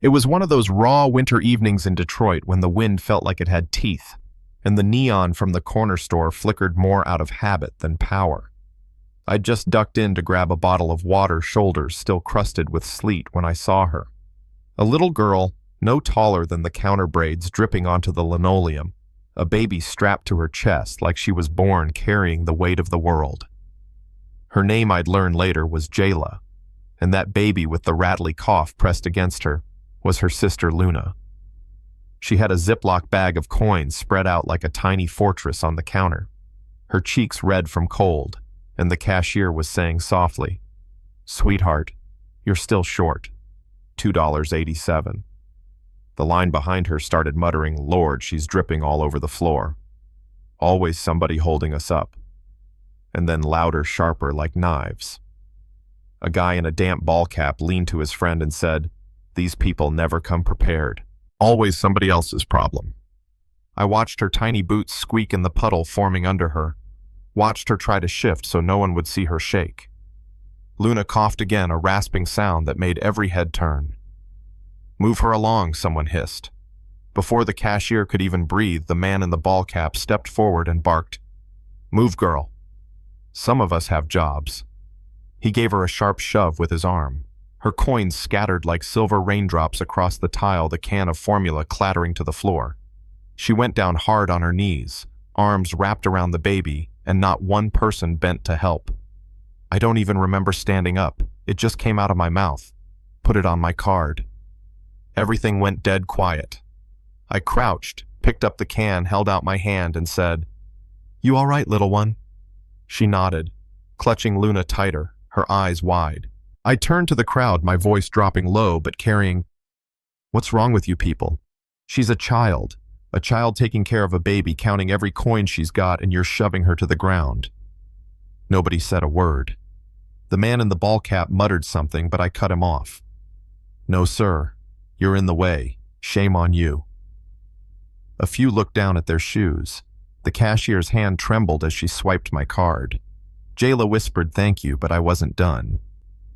It was one of those raw winter evenings in Detroit when the wind felt like it had teeth, and the neon from the corner store flickered more out of habit than power. I'd just ducked in to grab a bottle of water, shoulders still crusted with sleet, when I saw her. A little girl, no taller than the counter braids dripping onto the linoleum, a baby strapped to her chest like she was born carrying the weight of the world. Her name, I'd learn later, was Jayla, and that baby with the rattly cough pressed against her was her sister Luna. She had a Ziploc bag of coins spread out like a tiny fortress on the counter, her cheeks red from cold, and the cashier was saying softly, "Sweetheart, you're still short. $2.87. The line behind her started muttering, "Lord, she's dripping all over the floor. Always somebody holding us up." And then louder, sharper, like knives. A guy in a damp ball cap leaned to his friend and said, "These people never come prepared. Always somebody else's problem." I watched her tiny boots squeak in the puddle forming under her, watched her try to shift so no one would see her shake. Luna coughed again, a rasping sound that made every head turn. "Move her along," someone hissed. Before the cashier could even breathe, the man in the ball cap stepped forward and barked, "Move, girl. Some of us have jobs." He gave her a sharp shove with his arm. Her coins scattered like silver raindrops across the tile, the can of formula clattering to the floor. She went down hard on her knees, arms wrapped around the baby, and not one person bent to help. I don't even remember standing up. It just came out of my mouth. Put it on my card. Everything went dead quiet. I crouched, picked up the can, held out my hand, and said, "You all right, little one?" She nodded, clutching Luna tighter, her eyes wide. I turned to the crowd, my voice dropping low but carrying, "What's wrong with you people? She's a child taking care of a baby, counting every coin she's got, and you're shoving her to the ground." Nobody said a word. The man in the ball cap muttered something, but I cut him off. "No, sir. You're in the way. Shame on you." A few looked down at their shoes. The cashier's hand trembled as she swiped my card. Jayla whispered thank you, but I wasn't done.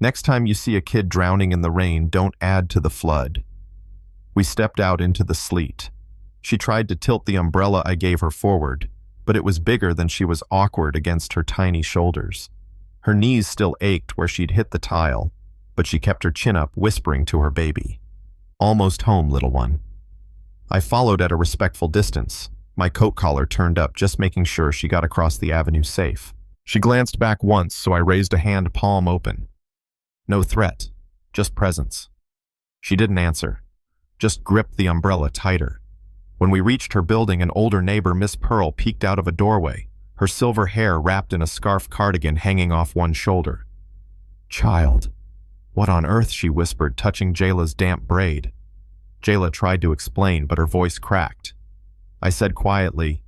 "Next time you see a kid drowning in the rain, don't add to the flood." We stepped out into the sleet. She tried to tilt the umbrella I gave her forward, but it was bigger than she was awkward against her tiny shoulders. Her knees still ached where she'd hit the tile, but she kept her chin up, whispering to her baby, "Almost home, little one." I followed at a respectful distance, my coat collar turned up, just making sure she got across the avenue safe. She glanced back once, so I raised a hand, palm open. No threat, just presence. She didn't answer, just gripped the umbrella tighter. When we reached her building, an older neighbor, Miss Pearl, peeked out of a doorway, her silver hair wrapped in a scarf cardigan hanging off one shoulder. "Child, what on earth?" she whispered, touching Jayla's damp braid. Jayla tried to explain, but her voice cracked. I said quietly,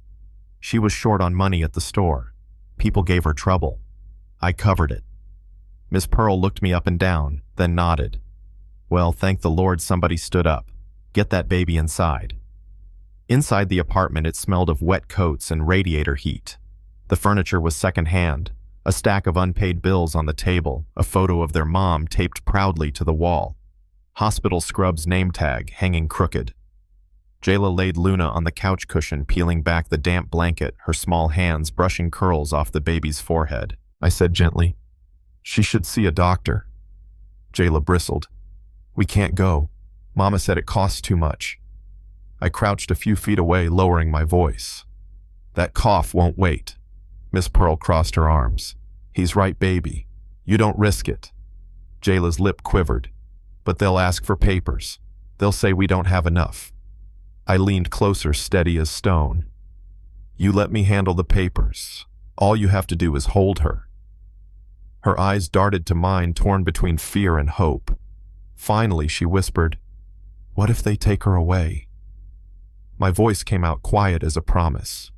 "She was short on money at the store. People gave her trouble. I covered it." Miss Pearl looked me up and down, then nodded. "Well, thank the Lord somebody stood up. Get that baby inside." Inside the apartment, it smelled of wet coats and radiator heat. The furniture was secondhand, a stack of unpaid bills on the table, a photo of their mom taped proudly to the wall, Hospital Scrubs name tag hanging crooked. Jayla laid Luna on the couch cushion, peeling back the damp blanket, her small hands brushing curls off the baby's forehead. I said gently, "She should see a doctor." Jayla bristled. "We can't go. Mama said it costs too much." I crouched a few feet away, lowering my voice. "That cough won't wait." Miss Pearl crossed her arms. "He's right, baby. You don't risk it." Jayla's lip quivered. "But they'll ask for papers. They'll say we don't have enough." I leaned closer, steady as stone. "You let me handle the papers. All you have to do is hold her." Her eyes darted to mine, torn between fear and hope. Finally, she whispered, "What if they take her away?" My voice came out quiet as a promise.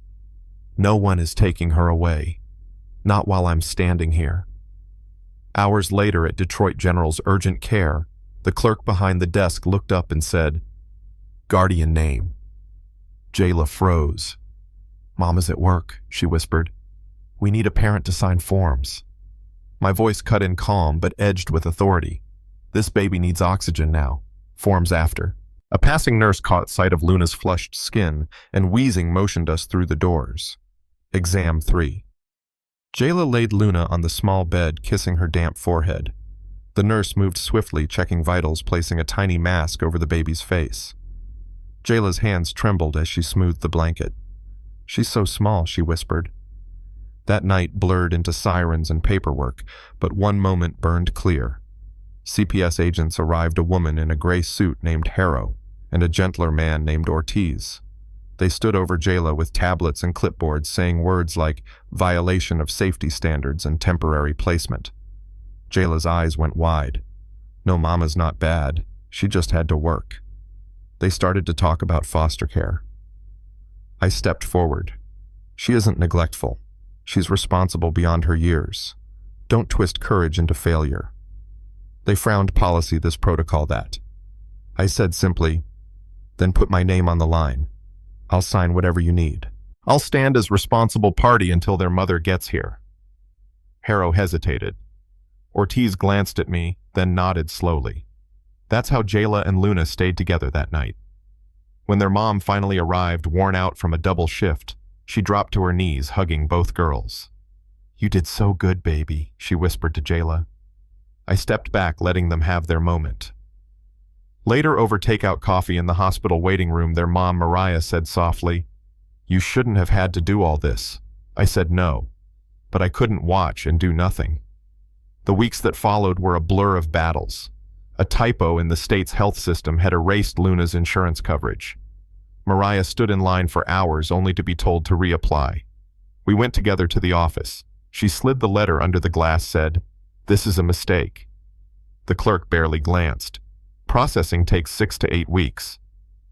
"No one is taking her away. Not while I'm standing here." Hours later at Detroit General's urgent care, the clerk behind the desk looked up and said, "Guardian name." Jayla froze. "Mama's at work," she whispered. "We need a parent to sign forms." My voice cut in calm but edged with authority. "This baby needs oxygen now. Forms after. A passing nurse caught sight of Luna's flushed skin and wheezing motioned us through the doors. Exam 3. Jayla laid Luna on the small bed, kissing her damp forehead. The nurse moved swiftly, checking vitals, placing a tiny mask over the baby's face. Jayla's hands trembled as she smoothed the blanket. "She's so small," she whispered. That night blurred into sirens and paperwork, but one moment burned clear. CPS agents arrived, a woman in a gray suit named Harrow and a gentler man named Ortiz. They stood over Jayla with tablets and clipboards saying words like violation of safety standards and temporary placement. Jayla's eyes went wide. No, Mama's not bad. She just had to work. They started to talk about foster care. I stepped forward. "She isn't neglectful. She's responsible beyond her years. Don't twist courage into failure." They frowned. "Policy this, protocol that." I said simply, "Then put my name on the line. I'll sign whatever you need. I'll stand as responsible party until their mother gets here." Harrow hesitated. Ortiz glanced at me, then nodded slowly. That's how Jayla and Luna stayed together that night. When their mom finally arrived, worn out from a double shift, she dropped to her knees, hugging both girls. "You did so good, baby," she whispered to Jayla. I stepped back, letting them have their moment. Later, over takeout coffee in the hospital waiting room, their mom, Mariah, said softly, "You shouldn't have had to do all this." I said no, but I couldn't watch and do nothing. The weeks that followed were a blur of battles. A typo in the state's health system had erased Luna's insurance coverage. Mariah stood in line for hours only to be told to reapply. We went together to the office. She slid the letter under the glass, said, "This is a mistake." The clerk barely glanced. "Processing takes 6 to 8 weeks.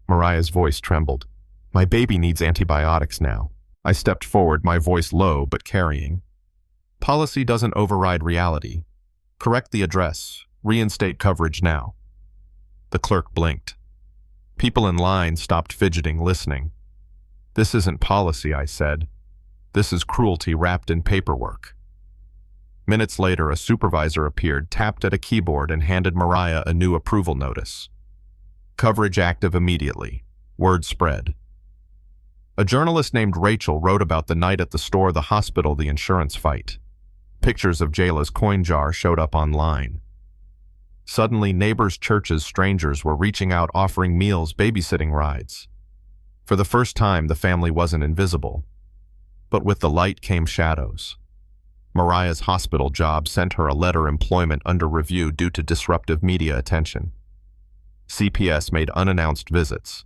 Mariah's voice trembled. "My baby needs antibiotics now." I stepped forward, my voice low but carrying. "Policy doesn't override reality. Correct the address. Reinstate coverage now." The clerk blinked. People in line stopped fidgeting, listening. "This isn't policy," I said. "This is cruelty wrapped in paperwork." Minutes later, a supervisor appeared, tapped at a keyboard, and handed Mariah a new approval notice. Coverage active immediately. Word spread. A journalist named Rachel wrote about the night at the store, the hospital, the insurance fight. Pictures of Jayla's coin jar showed up online. Suddenly, neighbors, churches, strangers were reaching out, offering meals, babysitting rides. For the first time, the family wasn't invisible. But with the light came shadows. Mariah's hospital job sent her a letter, employment under review due to disruptive media attention. CPS made unannounced visits.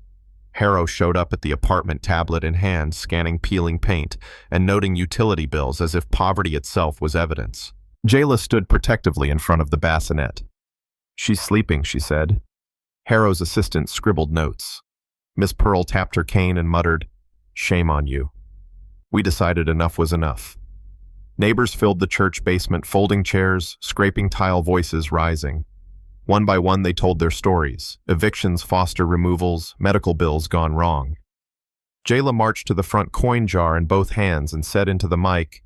Harrow showed up at the apartment, tablet in hand, scanning peeling paint and noting utility bills as if poverty itself was evidence. Jayla stood protectively in front of the bassinet. "She's sleeping," she said. Harrow's assistant scribbled notes. Miss Pearl tapped her cane and muttered, "Shame on you." We decided enough was enough. Neighbors filled the church basement, folding chairs, scraping tile, voices rising. One by one, they told their stories: evictions, foster removals, medical bills gone wrong. Jayla marched to the front, coin jar in both hands, and said into the mic,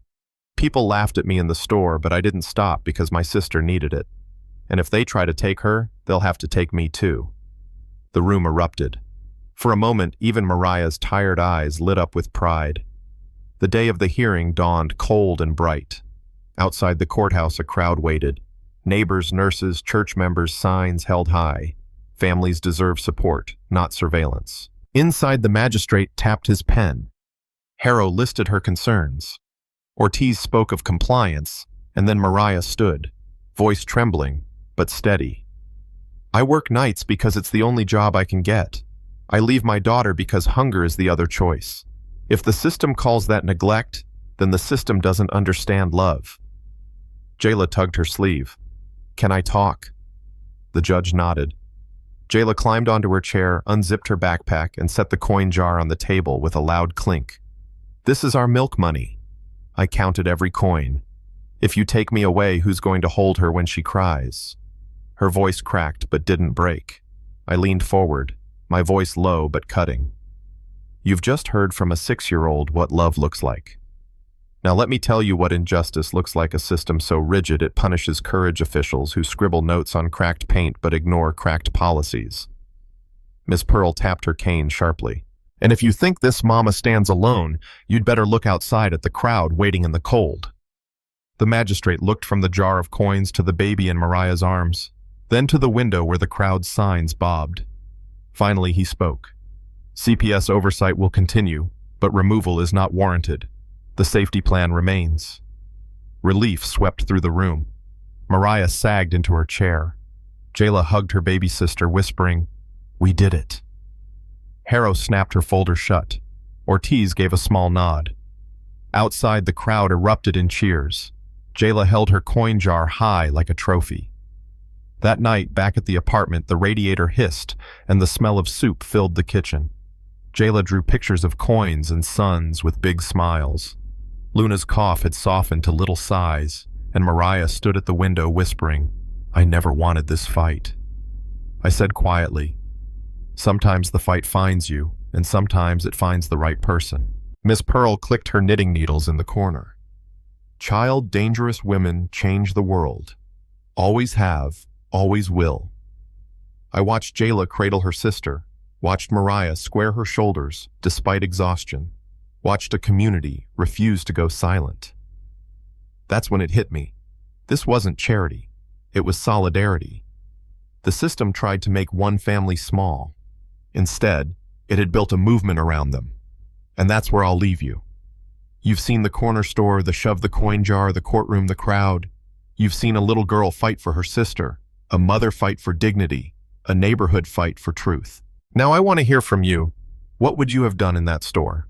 "People laughed at me in the store, but I didn't stop because my sister needed it. And if they try to take her, they'll have to take me too." The room erupted. For a moment, even Mariah's tired eyes lit up with pride. The day of the hearing dawned cold and bright. Outside the courthouse, a crowd waited. Neighbors, nurses, church members, signs held high. Families deserve support, not surveillance. Inside, the magistrate tapped his pen. Harrow listed her concerns. Ortiz spoke of compliance, and then Mariah stood, voice trembling, but steady. "I work nights because it's the only job I can get. I leave my daughter because hunger is the other choice. If the system calls that neglect, then the system doesn't understand love." Jayla tugged her sleeve. "Can I talk?" The judge nodded. Jayla climbed onto her chair, unzipped her backpack, and set the coin jar on the table with a loud clink. "This is our milk money." I counted every coin. "If you take me away, who's going to hold her when she cries?" Her voice cracked but didn't break. I leaned forward, my voice low but cutting. "You've just heard from a 6-year-old what love looks like. Now let me tell you what injustice looks like: a system so rigid it punishes courage officials who scribble notes on cracked paint but ignore cracked policies. Miss Pearl tapped her cane sharply. And if you think this mama stands alone, you'd better look outside at the crowd waiting in the cold. The magistrate looked from the jar of coins to the baby in Mariah's arms, then to the window where the crowd's signs bobbed. Finally, he spoke. CPS oversight will continue, but removal is not warranted. The safety plan remains. Relief swept through the room. Mariah sagged into her chair. Jayla hugged her baby sister, whispering, "We did it." Harrow snapped her folder shut. Ortiz gave a small nod. Outside, the crowd erupted in cheers. Jayla held her coin jar high like a trophy. That night, back at the apartment, the radiator hissed, and the smell of soup filled the kitchen. Jayla drew pictures of coins and suns with big smiles. Luna's cough had softened to little sighs, and Mariah stood at the window whispering, "I never wanted this fight." I said quietly, "Sometimes the fight finds you, and sometimes it finds the right person." Miss Pearl clicked her knitting needles in the corner. "Child, dangerous women change the world. Always have, always will." I watched Jayla cradle her sister, watched Mariah square her shoulders despite exhaustion, watched a community refuse to go silent. That's when it hit me. This wasn't charity. It was solidarity. The system tried to make one family small. Instead, it had built a movement around them. And that's where I'll leave you. You've seen the corner store, the shove the coin jar, the courtroom, the crowd. You've seen a little girl fight for her sister, a mother fight for dignity, a neighborhood fight for truth. Now I want to hear from you. What would you have done in that store?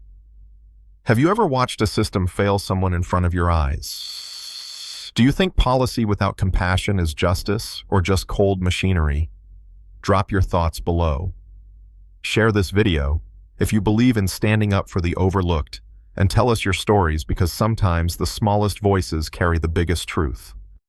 Have you ever watched a system fail someone in front of your eyes? Do you think policy without compassion is justice or just cold machinery? Drop your thoughts below. Share this video if you believe in standing up for the overlooked, and tell us your stories, because sometimes the smallest voices carry the biggest truth.